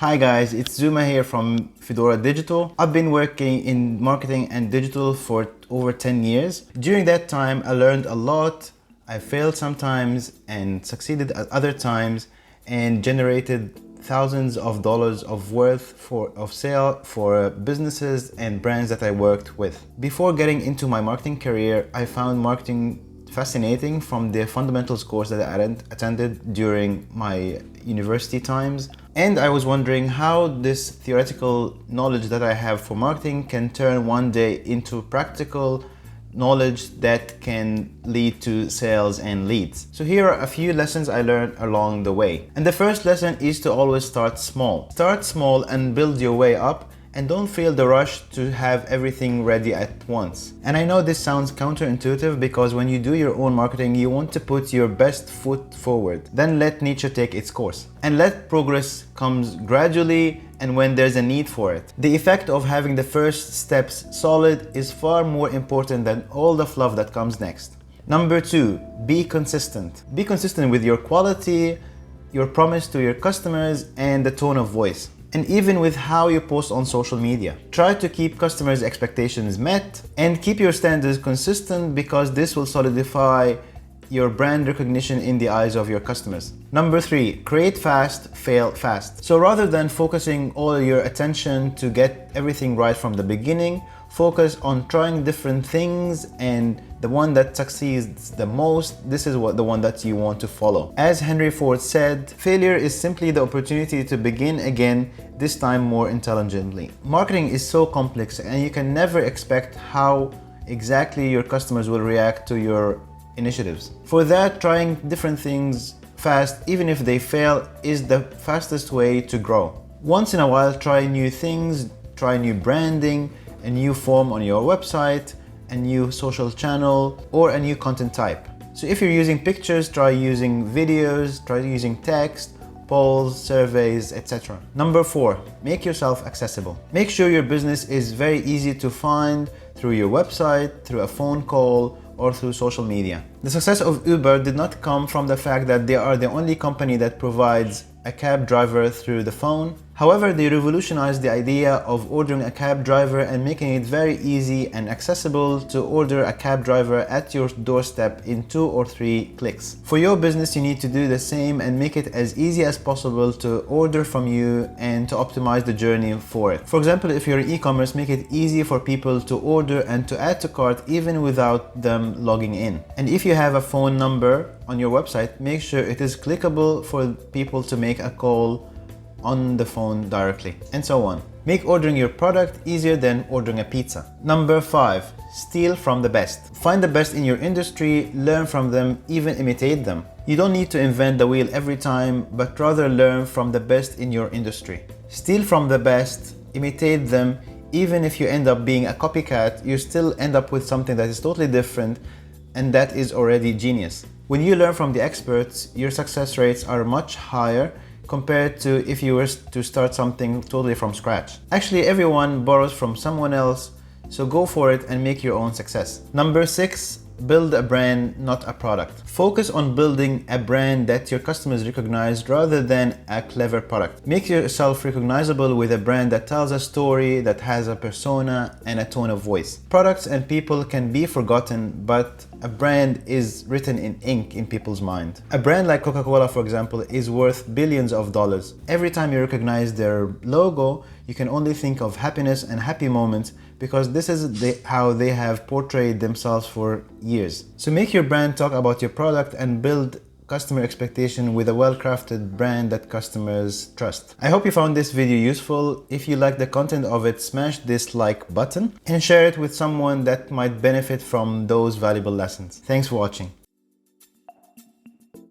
Hi guys, it's Zuma here from Fedora Digital. I've been working in marketing and digital for over 10 years. During that time, I learned a lot. I failed sometimes and succeeded at other times and generated thousands of dollars of worth of sale for businesses and brands that I worked with. Before getting into my marketing career, I found marketing fascinating from the fundamentals course that I attended during my university times. And I was wondering how this theoretical knowledge that I have for marketing can turn one day into practical knowledge that can lead to sales and leads. So here are a few lessons I learned along the way. And the first lesson is to always start small. Start small and build your way up, and don't feel the rush to have everything ready at once. And I know this sounds counterintuitive because when you do your own marketing, you want to put your best foot forward. Then let nature take its course. And let progress comes gradually and when there's a need for it. The effect of having the first steps solid is far more important than all the fluff that comes next. Number 2, be consistent. Be consistent with your quality, your promise to your customers, and the tone of voice. And even with how you post on social media. Try to keep customers' expectations met and keep your standards consistent because this will solidify your brand recognition in the eyes of your customers. Number 3, create fast, fail fast. So rather than focusing all your attention to get everything right from the beginning, focus on trying different things, and the one that succeeds the most, this is the one that you want to follow. As Henry Ford said, failure is simply the opportunity to begin again, this time more intelligently. Marketing is so complex and you can never expect how exactly your customers will react to your initiatives. For that, trying different things fast, even if they fail, is the fastest way to grow. Once in a while, try new things, try new branding, a new form on your website, a new social channel, or a new content type. So if you're using pictures, try using videos, try using text, polls, surveys, etc. Number 4, make yourself accessible. Make sure your business is very easy to find through your website, through a phone call, or through social media. The success of Uber did not come from the fact that they are the only company that provides a cab driver through the phone. However, they revolutionized the idea of ordering a cab driver and making it very easy and accessible to order a cab driver at your doorstep in 2 or 3 clicks. For your business, you need to do the same and make it as easy as possible to order from you and to optimize the journey for it. For example, if you're in e-commerce, make it easy for people to order and to add to cart even without them logging in. And if you have a phone number on your website, make sure it is clickable for people to make a call on the phone directly, and so on. Make ordering your product easier than ordering a pizza. Number 5, steal from the best. Find the best in your industry, learn from them, even imitate them. You don't need to invent the wheel every time, but rather learn from the best in your industry. Steal from the best, imitate them. Even if you end up being a copycat, you still end up with something that is totally different, and that is already genius. When you learn from the experts, your success rates are much higher compared to if you were to start something totally from scratch. Actually, everyone borrows from someone else, so go for it and make your own success. Number 6, build a brand, not a product. Focus on building a brand that your customers recognize rather than a clever product. Make yourself recognizable with a brand that tells a story, that has a persona and a tone of voice. Products and people can be forgotten, but a brand is written in ink in people's mind. A brand like Coca-Cola, for example, is worth billions of dollars. Every time you recognize their logo, you can only think of happiness and happy moments because this is how they have portrayed themselves for years. So make your brand talk about your product and build customer expectation with a well-crafted brand that customers trust. I hope you found this video useful. If you like the content of it, smash this like button and share it with someone that might benefit from those valuable lessons. Thanks for watching.